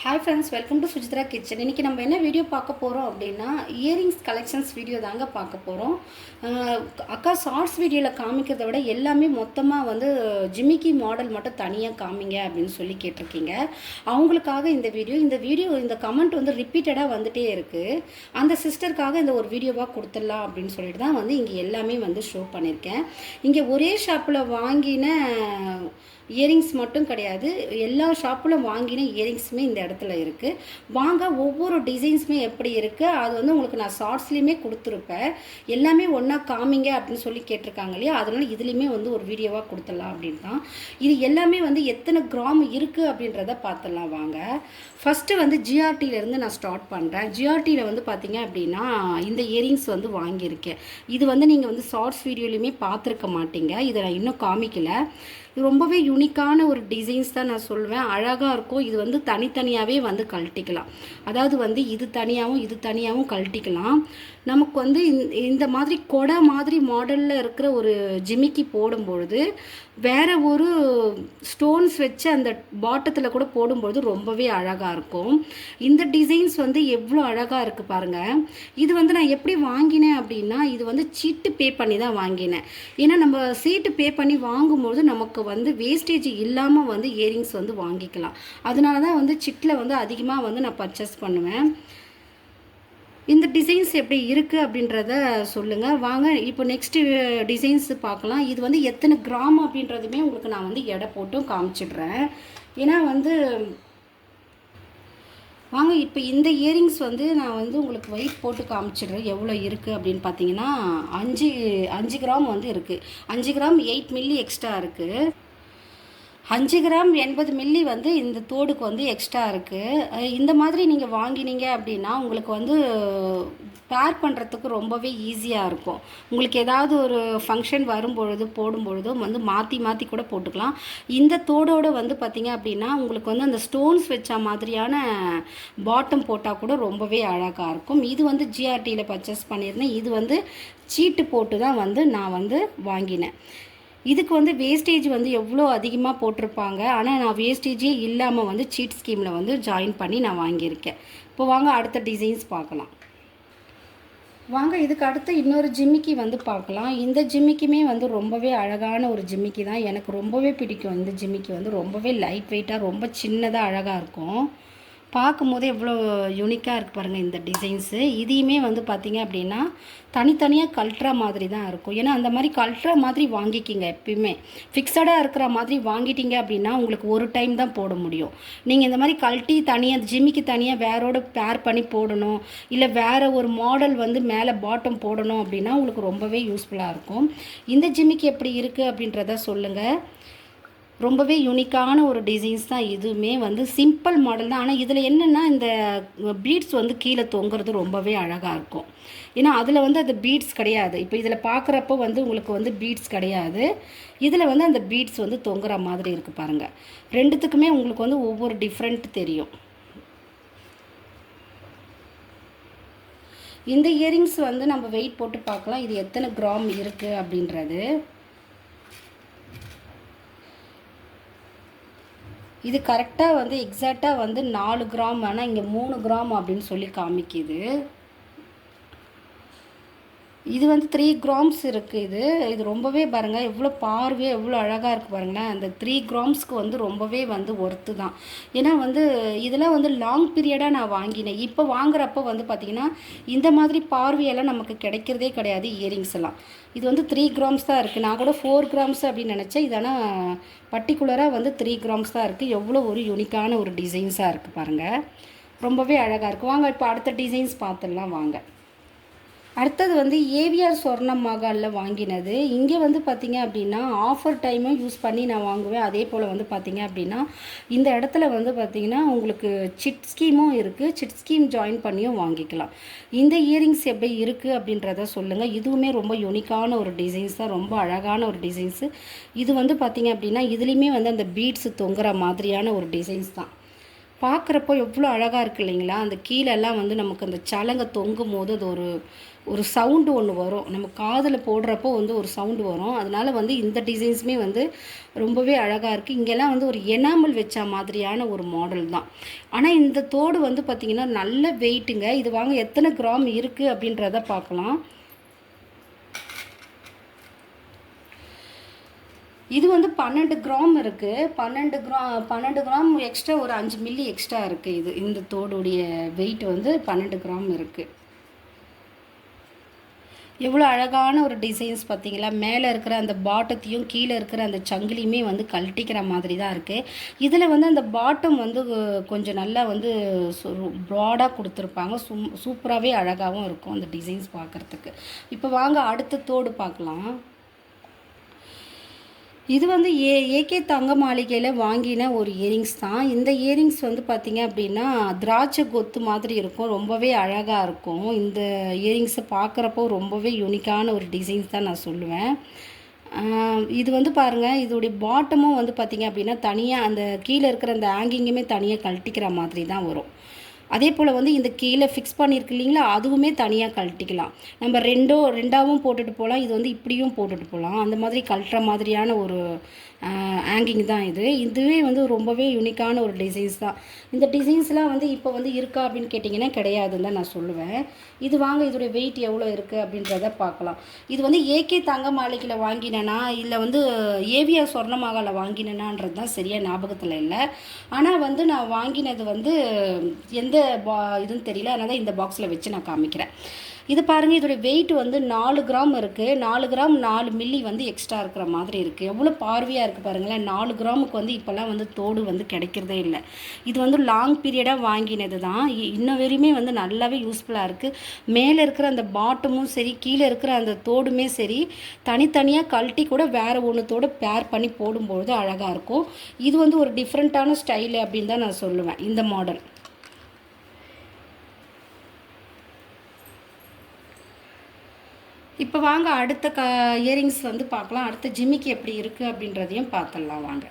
Hi friends, welcome to Suchitra kitchen. இன்றைக்கி நம்ம என்ன வீடியோ பார்க்க போகிறோம் அப்படின்னா, இயரிங்ஸ் கலெக்ஷன்ஸ் வீடியோ தாங்க பார்க்க போகிறோம். அக்கா ஷார்ட்ஸ் வீடியோவில் காமிக்கிறத விட எல்லாமே மொத்தமாக வந்து ஜிமிக்கி மாடல் மட்டும் தனியாக காமிங்க அப்படின்னு சொல்லி கேட்டிருக்கீங்க. அவங்களுக்காக இந்த கமெண்ட் வந்து ரிப்பீட்டடாக வந்துகிட்டே இருக்குது. அந்த சிஸ்டருக்காக இந்த ஒரு வீடியோவாக கொடுத்துடலாம் அப்படின்னு சொல்லிட்டு தான் வந்து இங்கே எல்லாமே வந்து ஷோ பண்ணியிருக்கேன். இங்கே ஒரே ஷாப்பில் வாங்கின இயரிங்ஸ் மட்டும் கிடையாது, எல்லா ஷாப்பில் வாங்கின இயரிங்ஸுமே இந்த இடத்துல இருக்குது. வாங்க ஒவ்வொரு டிசைன்ஸுமே எப்படி இருக்குது அது வந்து உங்களுக்கு நான் ஷார்ட்ஸ்லேயுமே கொடுத்துருப்பேன். எல்லாமே ஒன்றா காமிங்க அப்படின்னு சொல்லி கேட்டிருக்காங்க இல்லையா, அதனால் இதுலேயுமே வந்து ஒரு வீடியோவாக கொடுத்துடலாம் அப்படின்னு தான். இது எல்லாமே வந்து எத்தனை கிராம் இருக்குது அப்படின்றத பார்த்துடலாம் வாங்க. ஃபஸ்ட்டு வந்து ஜிஆர்டியிலேருந்து நான் ஸ்டார்ட் பண்ணுறேன். ஜிஆர்டியில் வந்து பார்த்திங்க அப்படின்னா இந்த இயரிங்ஸ் வந்து வாங்கியிருக்கேன். இது வந்து நீங்கள் வந்து ஷார்ட்ஸ் வீடியோலையுமே பார்த்துருக்க மாட்டீங்க, இதை நான் இன்னும் காமிக்கலை. இது ரொம்பவே யூனிக்கான ஒரு டிசைன்ஸ் தான் நான் சொல்வேன். அழகாக இருக்கும். இது வந்து தனித்தனியாகவே வந்து கழட்டிக்கலாம். அதாவது வந்து இது தனியாகவும் கழட்டிக்கலாம். நமக்கு வந்து இந்த மாதிரி கொடை மாதிரி மாடலில் இருக்கிற ஒரு ஜிமிக்கி போடும்பொழுது வேறு ஒரு ஸ்டோன்ஸ் வச்சு அந்த பாட்டத்தில் கூட போடும்பொழுது ரொம்பவே அழகாக இருக்கும். இந்த டிசைன்ஸ் வந்து எவ்வளோ அழகாக இருக்குது பாருங்கள். இது வந்து நான் எப்படி வாங்கினேன் அப்படின்னா, இது வந்து சீட்டு பே பண்ணி தான் வாங்கினேன். ஏன்னா நம்ம சீட்டு பே பண்ணி வாங்கும்போது நமக்கு வந்து வேஸ்டேஜ் இல்லாமல் வந்து இயரிங்ஸ் வந்து வாங்கிக்கலாம். அதனால தான் வந்து சிட்டில் வந்து அதிகமாக வந்து நான் பர்ச்சேஸ் பண்ணுவேன். இந்த டிசைன்ஸ் எப்படி இருக்குது அப்படின்றத சொல்லுங்கள் வாங்க. இப்போ நெக்ஸ்ட்டு டிசைன்ஸ் பார்க்கலாம். இது வந்து எத்தனை கிராம் அப்படின்றதுமே உங்களுக்கு நான் வந்து எடை போட்டும் காமிச்சிடுறேன். ஏன்னா வந்து வாங்க இப்போ இந்த இயரிங்ஸ் வந்து நான் வந்து உங்களுக்கு வெயிட் போட்டு காமிச்சிடுறேன் எவ்வளோ இருக்குது அப்படின்னு பார்த்தீங்கன்னா 5 கிராம் வந்து இருக்குது. 5 கிராம் 8 மில்லி எக்ஸ்ட்ரா இருக்குது. 5 கிராம் 80 மில்லி வந்து இந்த தோடுக்கு வந்து எக்ஸ்ட்ரா இருக்குது. இந்த மாதிரி நீங்கள் வாங்கினீங்க அப்படின்னா உங்களுக்கு வந்து பேர் பண்ணுறதுக்கு ரொம்பவே ஈஸியாக இருக்கும். உங்களுக்கு ஏதாவது ஒரு ஃபங்க்ஷன் வரும்பொழுது போடும்பொழுதும் வந்து மாற்றி கூட போட்டுக்கலாம். இந்த தோடோடு வந்து பார்த்திங்க அப்படின்னா உங்களுக்கு வந்து அந்த ஸ்டோன்ஸ் வச்ச மாதிரியான பாட்டம் போட்டால் கூட ரொம்பவே அழகாக இருக்கும். இது வந்து ஜிஆர்டியில் பர்ச்சேஸ் பண்ணியிருந்தேன். இது வந்து சீட்டு போட்டு தான் வந்து நான் வந்து வாங்கினேன். இதுக்கு வந்து வேஸ்டேஜ் வந்து எவ்வளோ அதிகமாக போட்டிருப்பாங்க, ஆனால் நான் வேஸ்டேஜே இல்லாமல் வந்து சீட் ஸ்கீமில் வந்து ஜாயின் பண்ணி நான் வாங்கியிருக்கேன். இப்போ வாங்க அடுத்த டிசைன்ஸ் பார்க்கலாம். வாங்க இதுக்கு அடுத்து இன்னொரு ஜிமிக்கி வந்து பார்க்கலாம். இந்த ஜிமிக்கியுமே வந்து ரொம்பவே அழகான ஒரு ஜிமிக்கி தான். எனக்கு ரொம்பவே பிடிக்கும். இந்த ஜிமிக்கி வந்து ரொம்பவே லைட் வெயிட்டாக ரொம்ப சின்னதாக அழகாக இருக்கும். பார்க்கும்போதே எவ்வளோ யூனிக்காக இருக்குது பாருங்கள் இந்த டிசைன்ஸு. இதையுமே வந்து பார்த்திங்க அப்படின்னா தனித்தனியாக கழட்டுற மாதிரி தான் இருக்கும். ஏன்னா அந்த மாதிரி கழட்டுற மாதிரி வாங்கிக்கிங்க. எப்பயுமே ஃபிக்ஸடாக இருக்கிற மாதிரி வாங்கிட்டீங்க அப்படின்னா உங்களுக்கு ஒரு டைம் தான் போட முடியும். நீங்கள் இந்த மாதிரி கழட்டி தனியாக ஜிமிக்கு தனியாக வேறோட பேர் பண்ணி போடணும், இல்லை வேறு ஒரு மாடல் வந்து மேலே பாட்டம் போடணும் அப்படின்னா உங்களுக்கு ரொம்பவே யூஸ்ஃபுல்லாக இருக்கும். இந்த ஜிமிக்கு எப்படி இருக்குது அப்படின்றத சொல்லுங்கள். ரொம்பவே யூனிக்கான ஒரு டிசைன்ஸ் தான். இதுவுமே வந்து சிம்பிள் மாடல் தான். ஆனால் இதில் என்னென்னா இந்த பீட்ஸ் வந்து கீழே தொங்குறது ரொம்பவே அழகாக இருக்கும். ஏன்னா அதில் வந்து அது பீட்ஸ் கிடையாது. இப்போ இதில் பார்க்குறப்போ வந்து உங்களுக்கு வந்து பீட்ஸ் கிடையாது. இதில் வந்து அந்த பீட்ஸ் வந்து தொங்குற மாதிரி இருக்குது பாருங்கள். ரெண்டுத்துக்குமே உங்களுக்கு வந்து ஒவ்வொரு டிஃப்ரெண்ட் தெரியும். இந்த இயரிங்ஸ் வந்து நம்ம வெயிட் போட்டு பார்க்கலாம் இது எத்தனை கிராம் இருக்குது அப்படின்றது. இது கரெக்டாக வந்து எக்ஸாக்டாக வந்து 4 கிராம், ஆனால் இங்கே 3 கிராம் அப்படின்னு சொல்லி காமிக்குது. இது வந்து 3 கிராம்ஸ் இருக்குது. இது ரொம்பவே பாருங்கள் எவ்வளோ பார்வையாக எவ்வளோ அழகாக இருக்குது பாருங்களேன். அந்த 3 கிராம்ஸ்க்கு வந்து ரொம்பவே வந்து ஒர்த்து தான். ஏன்னா வந்து இதெல்லாம் வந்து லாங் பீரியடாக நான் வாங்கினேன். இப்போ வாங்குறப்போ வந்து பார்த்திங்கன்னா இந்த மாதிரி பார்வையெல்லாம் நமக்கு கிடைக்கிறதே கிடையாது இயரிங்ஸ் எல்லாம். இது வந்து 3 கிராம்ஸ் தான் இருக்குது. நான் கூட 4 கிராம்ஸ் அப்படின்னு நினச்சேன். இது ஆனால் பர்டிகுலராக வந்து 3 கிராம்ஸ் தான் இருக்குது. எவ்வளோ ஒரு யூனிக்கான ஒரு டிசைன்ஸாக இருக்குது பாருங்கள். ரொம்பவே அழகாக இருக்குது. வாங்க இப்போ அடுத்த டிசைன்ஸ் பார்த்துடலாம் வாங்க. அடுத்தது வந்து ஏவிஆர் சொர்ணம் மகாலில் வாங்கினது. இங்கே வந்து பார்த்திங்க அப்படின்னா ஆஃபர் டைமும் யூஸ் பண்ணி நான் வாங்குவேன். அதே போல் வந்து பார்த்திங்க அப்படின்னா இந்த இடத்துல வந்து பார்த்திங்கன்னா உங்களுக்கு சிட் ஸ்கீமும் இருக்குது. சிட் ஸ்கீம் ஜாயின் பண்ணியும் வாங்கிக்கலாம். இந்த இயரிங்ஸ் எப்படி இருக்குது அப்படின்றத சொல்லுங்கள். இதுவுமே ரொம்ப யூனிக்கான ஒரு டிசைன்ஸ் தான். ரொம்ப அழகான ஒரு டிசைன்ஸு. இது வந்து பார்த்திங்க அப்படின்னா இதுலேயுமே வந்து அந்த பீட்ஸு தொங்குற மாதிரியான ஒரு டிசைன்ஸ் தான். பார்க்குறப்போ எவ்வளோ அழகாக இருக்குது இல்லைங்களா. அந்த கீழெல்லாம் வந்து நமக்கு அந்த சலங்கை தொங்கும் போது அது ஒரு ஒரு சவுண்டு ஒன்று வரும், நம்ம காதில் போடுறப்போ வந்து ஒரு சவுண்டு வரும். அதனால் வந்து இந்த டிசைன்ஸுமே வந்து ரொம்பவே அழகாக இருக்குது. இங்கெல்லாம் வந்து ஒரு எனாமல் வச்ச மாதிரியான ஒரு மாடல் தான். ஆனால் இந்த தோடு வந்து பார்த்திங்கன்னா நல்ல வெயிட்டுங்க. இது வாங்க எத்தனை கிராம் இருக்குது அப்படின்றத பார்க்கலாம். இது வந்து 12 கிராம் இருக்குது. 12 கிராம் எக்ஸ்ட்ரா, ஒரு 5 மில்லி எக்ஸ்ட்ரா இருக்குது. இந்த தோடுடைய வெயிட் வந்து 12 கிராம் இருக்குது. எவ்வளோ அழகான ஒரு டிசைன்ஸ் பார்த்தீங்களா? மேலே இருக்கிற அந்த பாட்டத்தையும் கீழே இருக்கிற அந்த சங்கிலியுமே வந்து கழட்டிக்கிற மாதிரி தான் இருக்குது. இதில் வந்து அந்த பாட்டம் வந்து கொஞ்சம் நல்லா வந்து ப்ராடாக கொடுத்துருப்பாங்க. சூப்பராகவே அழகாகவும் இருக்கும் அந்த டிசைன்ஸ் பார்க்குறதுக்கு. இப்போ வாங்க அடுத்த தோடு பார்க்கலாம். இது வந்து ஏகே தங்க மாளிகையில் வாங்கின ஒரு இயரிங்ஸ் தான். இந்த இயரிங்ஸ் வந்து பார்த்திங்க அப்படின்னா திராட்சை கொத்து மாதிரி இருக்கும், ரொம்பவே அழகாக இருக்கும். இந்த இயரிங்ஸை பார்க்குறப்போ ரொம்பவே யூனிக்கான ஒரு டிசைன்ஸ் தான் நான் சொல்லுவேன். இது வந்து பாருங்கள், இதோடைய பாட்டமும் வந்து பார்த்திங்க அப்படின்னா தனியாக அந்த கீழே இருக்கிற அந்த ஹேங்கிங்குமே தனியாக கழட்டிக்கிற மாதிரி தான் வரும். அதே போல் வந்து இந்த கீழே ஃபிக்ஸ் பண்ணியிருக்கு இல்லைங்களா, அதுவுமே தனியாக கழட்டிக்கலாம். நம்ம ரெண்டாவும் போட்டுட்டு போகலாம், இது வந்து இப்படியும் போட்டுட்டு போகலாம். அந்த மாதிரி கழட்டுற மாதிரியான ஒரு ஹேங்கிங் தான் இதுவே வந்து ரொம்பவே யூனிக்கான ஒரு டிசைன்ஸ் தான். இந்த டிசைன்ஸ்லாம் வந்து இப்போ வந்து இருக்கா அப்படின்னு கேட்டிங்கன்னா கிடையாதுன்னு தான் நான் சொல்லுவேன். இது வாங்க இதோடைய வெயிட் எவ்வளோ இருக்குது அப்படின்றத பார்க்கலாம். இது வந்து ஏகே தங்க மாளிகையில் வாங்கினேன்னா இல்லை வந்து ஏவிஆர் சொர்ணமாகாவில் வாங்கினேனான்றது தான் சரியாக ஞாபகத்தில் இல்லை. ஆனால் வந்து நான் வாங்கினது வந்து எந்த இதுன்னு தெரியல, அதனால் தான் இந்த பாக்ஸில் வச்சு நான் காமிக்கிறேன். இது பாருங்கள், இதோடைய வெயிட் வந்து 4 கிராம் இருக்குது. 4 கிராம் 4 மில்லி வந்து எக்ஸ்ட்ரா இருக்கிற மாதிரி இருக்குது. எவ்வளோ பார்வையாக இருக்குது பாருங்களேன். 4 கிராமுக்கு வந்து இப்போல்லாம் வந்து தோடு வந்து கிடைக்கிறதே இல்லை. இது வந்து லாங் பீரியடாக வாங்கினது தான். இன்னும் வரையுமே வந்து நல்லாவே யூஸ்ஃபுல்லாக இருக்குது. மேலே இருக்கிற அந்த பாட்டமும் சரி, கீழே இருக்கிற அந்த தோடுமே சரி, தனித்தனியாக கழட்டி கூட வேறு ஒன்றுத்தோடு பேர் பண்ணி போடும்பொழுது அழகாக இருக்கும். இது வந்து ஒரு டிஃப்ரெண்ட்டான ஸ்டைலு அப்படின்னு தான் நான் சொல்லுவேன் இந்த மாடல். இப்போ வாங்க அடுத்த இயரிங்ஸ் வந்து பார்க்கலாம். அடுத்த ஜிமிக்கி எப்படி இருக்குது அப்படின்றதையும் பார்த்துடலாம் வாங்க.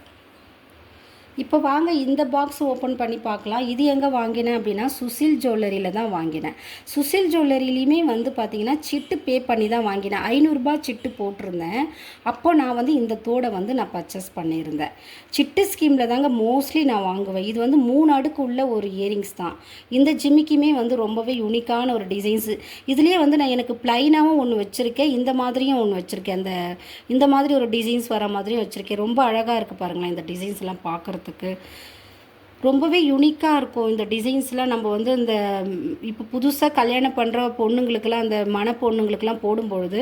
இப்போ வாங்க இந்த பாக்ஸ் ஓப்பன் பண்ணி பார்க்கலாம். இது எங்கே வாங்கினேன் அப்படின்னா சுசில் ஜுவல்லரியில் தான் வாங்கினேன். சுசில் ஜுவல்லரிலையுமே வந்து பார்த்திங்கன்னா சிட்டு பே பண்ணி தான் வாங்கினேன். 500 ரூபாய் சிட்டு போட்டிருந்தேன். அப்போ நான் வந்து இந்த தோடை வந்து நான் பர்ச்சேஸ் பண்ணியிருந்தேன். சிட்டு ஸ்கீமில் தாங்க மோஸ்ட்லி நான் வாங்குவேன். இது வந்து 3 அடுக்கு உள்ள ஒரு இயரிங்ஸ் தான். இந்த ஜிமிக்குமே வந்து ரொம்பவே யூனிக்கான ஒரு டிசைன்ஸு. இதுலேயே வந்து நான் எனக்கு ப்ளைனாகவும் ஒன்று வச்சுருக்கேன், இந்த மாதிரியும் ஒன்று வச்சுருக்கேன். இந்த மாதிரி ஒரு டிசைன்ஸ் வர மாதிரியும் வச்சுருக்கேன். ரொம்ப அழகாக இருக்குது பாருங்களேன். இந்த டிசைன்ஸ்லாம் பார்க்குறதுக்கு ரொம்பவே யூனிக்காக இருக்கும். இந்த டிசைன்ஸ்லாம் நம்ம வந்து இந்த இப்போ புதுசாக கல்யாணம் பண்ணுற பொண்ணுங்களுக்கெல்லாம், அந்த மன பொண்ணுங்களுக்கெல்லாம் போடும்பொழுது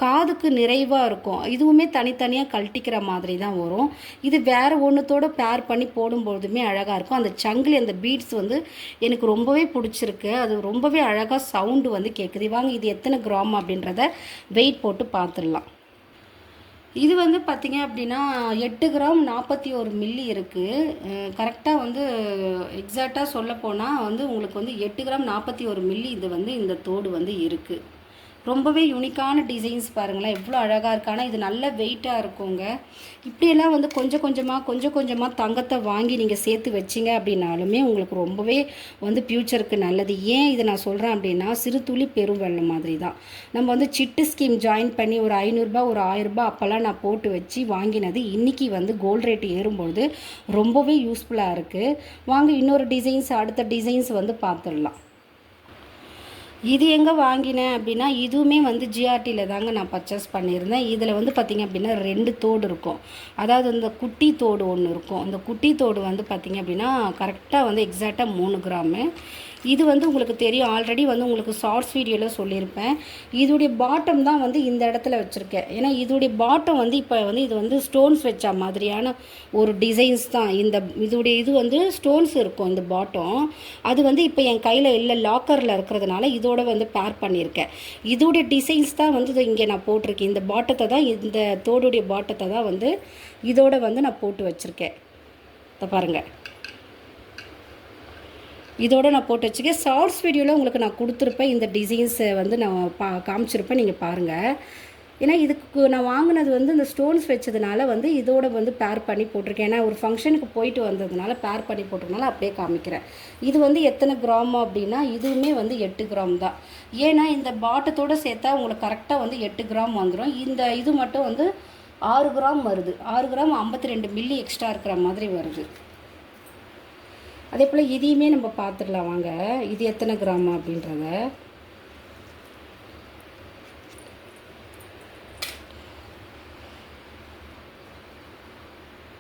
காதுக்கு நிறைவாக இருக்கும். இதுவுமே தனித்தனியாக கழட்டிக்கிற மாதிரி தான் வரும். இது வேறு ஒன்றுத்தோடு பேர் பண்ணி போடும்பொழுதுமே அழகாக இருக்கும். அந்த சங்கிலி, அந்த பீட்ஸ் வந்து எனக்கு ரொம்பவே பிடிச்சிருக்கு. அது ரொம்பவே அழகாக சவுண்டு வந்து கேட்குது. வாங்க இது எத்தனை கிராம் அப்படின்றத வெயிட் போட்டு பார்த்துடலாம். இது வந்து பார்த்திங்க அப்படின்னா 8 கிராம் 41 மில்லி இருக்குது. கரெக்டாக வந்து எக்ஸாக்டாக சொல்லப்போனால் வந்து உங்களுக்கு வந்து 8 கிராம் 41 மில்லி இது வந்து இந்த தோடு வந்து இருக்குது. ரொம்பவே யூனிக்கான டிசைன்ஸ் பாருங்களேன், எவ்வளோ அழகாக இருக்குது. ஆனால் இது நல்ல வெயிட்டாக இருக்குங்க. இப்படியெல்லாம் வந்து கொஞ்சம் கொஞ்சமாக தங்கத்தை வாங்கி நீங்கள் சேர்த்து வச்சிங்க அப்படின்னாலுமே உங்களுக்கு ரொம்பவே வந்து ஃப்யூச்சருக்கு நல்லது. ஏன் இதை நான் சொல்கிறேன் அப்படின்னா, சிறு துளி பெரும் வெள்ளம் மாதிரி தான். நம்ம வந்து சிட்டு ஸ்கீம் ஜாயின் பண்ணி ஒரு 500 ரூபாய் ஒரு 1000 ரூபாய் அப்போல்லாம் நான் போட்டு வச்சு வாங்கினது. இன்றைக்கி வந்து கோல்டு ரேட்டு ஏறும்பொழுது ரொம்பவே யூஸ்ஃபுல்லாக இருக்குது. வாங்க இன்னொரு டிசைன்ஸ், அடுத்த டிசைன்ஸ் வந்து பார்த்துடலாம். இது எங்கே வாங்கினேன் அப்படின்னா, இதுவுமே வந்து ஜிஆர்டியில் தாங்க நான் பர்ச்சேஸ் பண்ணியிருந்தேன். இதில் வந்து பார்த்திங்க அப்படின்னா 2 தோடு இருக்கும். அதாவது இந்த குட்டி தோடு ஒன்று இருக்கும். இந்த குட்டி தோடு வந்து பார்த்திங்க அப்படின்னா கரெக்டாக வந்து எக்ஸாக்டாக 3 கிராமு. இது வந்து உங்களுக்கு தெரியும், ஆல்ரெடி வந்து உங்களுக்கு ஷார்ட்ஸ் வீடியோவில் சொல்லியிருப்பேன். இதோடைய பாட்டம் தான் வந்து இந்த இடத்துல வச்சுருக்கேன். ஏன்னா இதோடைய பாட்டம் வந்து இப்போ வந்து இது வந்து ஸ்டோன்ஸ் வச்ச மாதிரியான ஒரு டிசைன்ஸ் தான். இதோடைய இது வந்து ஸ்டோன்ஸ் இருக்கும் இந்த பாட்டம். அது வந்து இப்போ என் கையில் இல்லை, லாக்கரில் இருக்கிறதுனால இதோட வந்து பேர் பண்ணியிருக்கேன். இதோடைய டிசைன்ஸ் தான் வந்து இங்கே நான் போட்டிருக்கேன். இந்த பாட்டத்தை தான், இந்த தோடுடைய பாட்டத்தை தான் வந்து இதோட வந்து நான் போட்டு வச்சுருக்கேன். இதை பாருங்கள், இதோட நான் போட்டு வச்சுக்கேன். ஷார்ட்ஸ் வீடியோவில் உங்களுக்கு நான் கொடுத்துருப்பேன். இந்த டிசைன்ஸை வந்து நான் காமிச்சிருப்பேன், நீங்கள் பாருங்கள். ஏன்னா இதுக்கு நான் வாங்கினது வந்து இந்த ஸ்டோன்ஸ் வச்சதுனால வந்து இதோட வந்து பேர் பண்ணி போட்டிருக்கேன். ஏன்னா ஒரு ஃபங்க்ஷனுக்கு போயிட்டு வந்ததுனால பேர் பண்ணி போட்டிருக்கனால அப்படியே காமிக்கிறேன். இது வந்து எத்தனை கிராம் அப்படின்னா இதுவுமே வந்து 8 கிராம் தான். ஏன்னா இந்த பாட்டத்தோடு சேர்த்தா உங்களுக்கு கரெக்டாக வந்து 8 கிராம் வந்துடும். இந்த இது மட்டும் வந்து 6 கிராம் வருது. 6 கிராம் 52 மில்லி எக்ஸ்ட்ரா இருக்கிற மாதிரி வருது. அதே போல் இதையுமே நம்ம பார்த்துடலாம் வாங்க, இது எத்தனை கிராம் அப்படின்றத.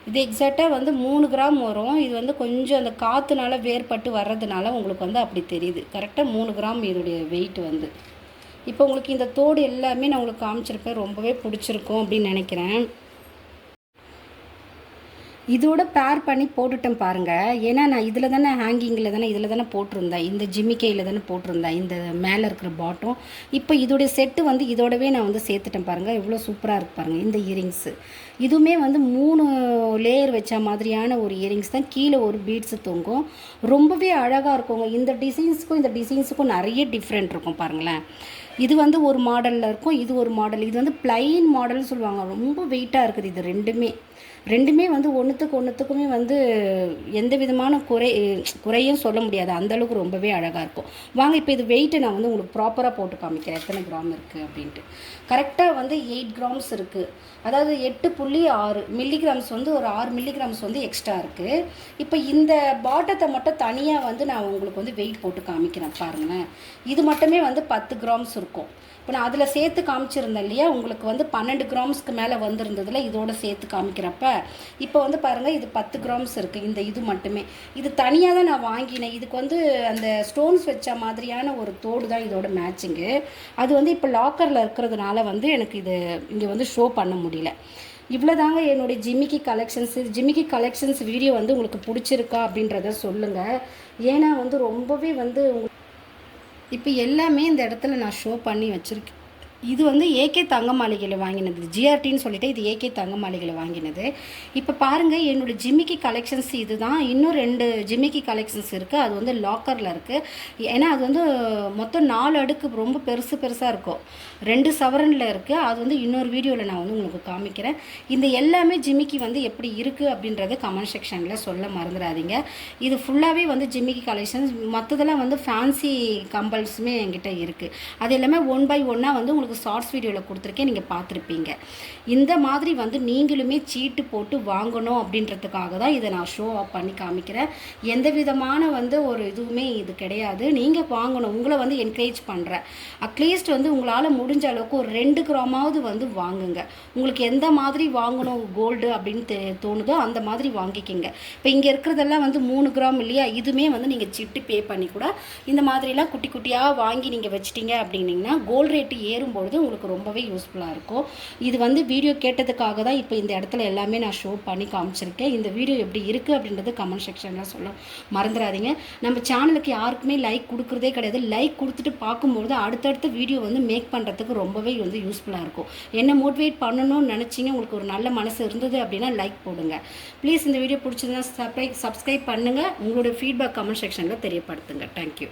இது எக்ஸாக்டாக வந்து 3 கிராம் வரும். இது வந்து கொஞ்சம் அந்த காற்றுனால வேர்பட்டு வர்றதுனால உங்களுக்கு வந்து அப்படி தெரியுது. கரெக்டாக 3 கிராம் இதோடைய வெயிட் வந்து. இப்போ உங்களுக்கு இந்த தோடு எல்லாமே நான் உங்களுக்கு காமிச்சிருப்பேன், ரொம்பவே பிடிச்சிருக்கும் அப்படின்னு நினைக்கிறேன். இதோட பேர் பண்ணி போட்டுட்டேன் பாருங்கள். ஏன்னா நான் இதில் தானே ஹேங்கிங்கில் தானே இதில் தானே போட்டிருந்தேன், இந்த ஜிமிக்கையில் தானே போட்டிருந்தேன் இந்த மேலே இருக்கிற பாட்டம். இப்போ இதோடைய செட்டு வந்து இதோடவே நான் வந்து சேர்த்துட்டேன் பாருங்கள், எவ்வளோ சூப்பராக இருக்குது பாருங்கள். இந்த இயரிங்ஸு இதுவுமே வந்து 3 லேயர் வச்ச மாதிரியான ஒரு இயரிங்ஸ் தான். கீழே ஒரு பீட்ஸு தொங்கும், ரொம்பவே அழகாக இருக்குங்க. இந்த டிசைன்ஸுக்கும் இந்த டிசைன்ஸுக்கும் நிறைய டிஃப்ரெண்ட் இருக்கும் பாருங்களேன். இது வந்து ஒரு மாடலில் இருக்கும், இது ஒரு மாடல். இது வந்து பிளைன் மாடல்னு சொல்லுவாங்க. ரொம்ப வெயிட்டாக இருக்குது இது ரெண்டுமே வந்து ஒன்றுத்துக்குமே வந்து எந்த விதமான குறையும் சொல்ல முடியாது, அந்தளவுக்கு ரொம்பவே அழகாக இருக்கும். வாங்க இப்போ இது வெயிட்டை நான் வந்து உங்களுக்கு ப்ராப்பராக போட்டு காமிக்கிறேன் எத்தனை கிராம் இருக்குது அப்படின்ட்டு. கரெக்டாக வந்து 8 கிராம்ஸ் இருக்குது. அதாவது 8.6 மில்லிகிராம்ஸ் வந்து ஒரு 6 மில்லிகிராம்ஸ் வந்து எக்ஸ்ட்ரா இருக்குது. இப்போ இந்த பாட்டத்தை மட்டும் தனியாக வந்து நான் உங்களுக்கு வந்து வெயிட் போட்டு காமிக்கிறேன் பாருங்களேன். இது மட்டுமே வந்து 10 கிராம்ஸ் இருக்கும். இப்போ நான் அதில் சேர்த்து காமிச்சிருந்தேன் இல்லையா, உங்களுக்கு வந்து 12 கிராம்ஸ்க்கு மேலே வந்திருந்ததில் இதோட சேர்த்து காமிக்கிறப்ப இப்போ வந்து பாருங்கள் இது 10 கிராம்ஸ் இருக்குது. இந்த இது மட்டுமே இது தனியாக தான் நான் வாங்கினேன். இதுக்கு வந்து அந்த ஸ்டோன்ஸ் வச்ச மாதிரியான ஒரு தோடு தான் இதோட மேட்சிங்கு. அது வந்து இப்போ லாக்கரில் இருக்கிறதுனால வந்து எனக்கு இது இங்கே வந்து ஷோ பண்ண முடியல. இவ்வளோதாங்க என்னுடைய ஜிமிக்கி கலெக்ஷன்ஸ் வீடியோ வந்து உங்களுக்கு பிடிச்சிருக்கா அப்படின்றத சொல்லுங்கள். ஏன்னா வந்து ரொம்பவே வந்து இப்போ எல்லாமே இந்த இடத்துல நான் ஷோ பண்ணி வச்சுருக்கேன். இது வந்து ஏகே தங்க மாளிகையில் வாங்கினது, ஜிஆர்டின்னு சொல்லிட்டு இது ஏகே தங்க மாளிகையில் வாங்கினது. இப்போ பாருங்கள் என்னோடய ஜிமிக்கி கலெக்ஷன்ஸ் இது தான். இன்னும் 2 ஜிமிக்கி கலெக்ஷன்ஸ் இருக்குது, அது வந்து லாக்கரில் இருக்குது. ஏன்னா அது வந்து மொத்தம் 4 அடுக்கு ரொம்ப பெருசாக இருக்கும். 2 சவரனில் இருக்குது. அது வந்து இன்னொரு வீடியோவில் நான் வந்து உங்களுக்கு காமிக்கிறேன். இந்த எல்லாமே ஜிமிக்கி வந்து எப்படி இருக்குது அப்படின்றத கமெண்ட் செக்ஷனில் சொல்ல மறந்துடாதீங்க. இது ஃபுல்லாகவே வந்து ஜிமிக்கி கலெக்ஷன்ஸ், மற்றதெல்லாம் வந்து ஃபேன்சி கம்பல்ஸுமே என்கிட்ட இருக்குது. அது எல்லாமே 1 by 1 வந்து உங்களுக்கு ஷார்ட்ஸ் வீடியோவில் கொடுத்துருக்கேன், நீங்கள் பார்த்துருப்பீங்க. இந்த மாதிரி வந்து நீங்களுமே சீட்டு போட்டு வாங்கணும் அப்படின்றதுக்காக தான் இதை நான் ஷோ ஆஃப் பண்ணி காமிக்கிறேன். எந்த விதமான வந்து ஒரு இதுவுமே இது கிடையாது. நீங்கள் வாங்கணும், உங்களை வந்து என்கரேஜ் பண்ணுறேன். அட்லீஸ்ட் வந்து உங்களால் முடிஞ்ச அளவுக்கு ஒரு 2 கிராமாவது வந்து வாங்குங்க. உங்களுக்கு எந்த மாதிரி வாங்கணும் கோல்டு அப்படின்னு தோணுதோ அந்த மாதிரி வாங்கிக்கிங்க. இப்போ இங்கே இருக்கிறதெல்லாம் வந்து 3 கிராம் இல்லையா, இதுவுமே வந்து நீங்கள் சிட்டு பே பண்ணி கூட இந்த மாதிரிலாம் குட்டி குட்டியாக வாங்கி நீங்கள் வச்சிட்டிங்க அப்படின்னிங்கன்னா கோல்டு ரேட்டு ஏறும் பொழுது உங்களுக்கு ரொம்பவே யூஸ்ஃபுல்லாக இருக்கும். இது வந்து வீடியோ கேட்டதுக்காக தான் இப்போ இந்த இடத்துல எல்லாமே நான் ஷோ பண்ணி காமிச்சிருக்கேன். இந்த வீடியோ எப்படி இருக்குது அப்படின்றது கமெண்ட் செக்ஷனில் சொல்ல மறந்துடாதீங்க. நம்ம சேனலுக்கு யாருக்குமே லைக் கொடுக்குறதே கிடையாது. லைக் கொடுத்துட்டு பார்க்கும்பொழுது அடுத்தடுத்த வீடியோ வந்து மேக் பண்ணுறதுக்கு ரொம்பவே வந்து யூஸ்ஃபுல்லாக இருக்கும். என்ன மோட்டிவேட் பண்ணணும்னு நினச்சிங்க, உங்களுக்கு ஒரு நல்ல மனசு இருந்தது அப்படின்னா லைக் போடுங்க ப்ளீஸ். இந்த வீடியோ பிடிச்சிருந்தா சப்ஸ்கிரைப் பண்ணுங்கள். உங்களோட ஃபீட்பேக் கமெண்ட் செக்ஷனில் தெரியப்படுத்துங்க. தேங்க்யூ.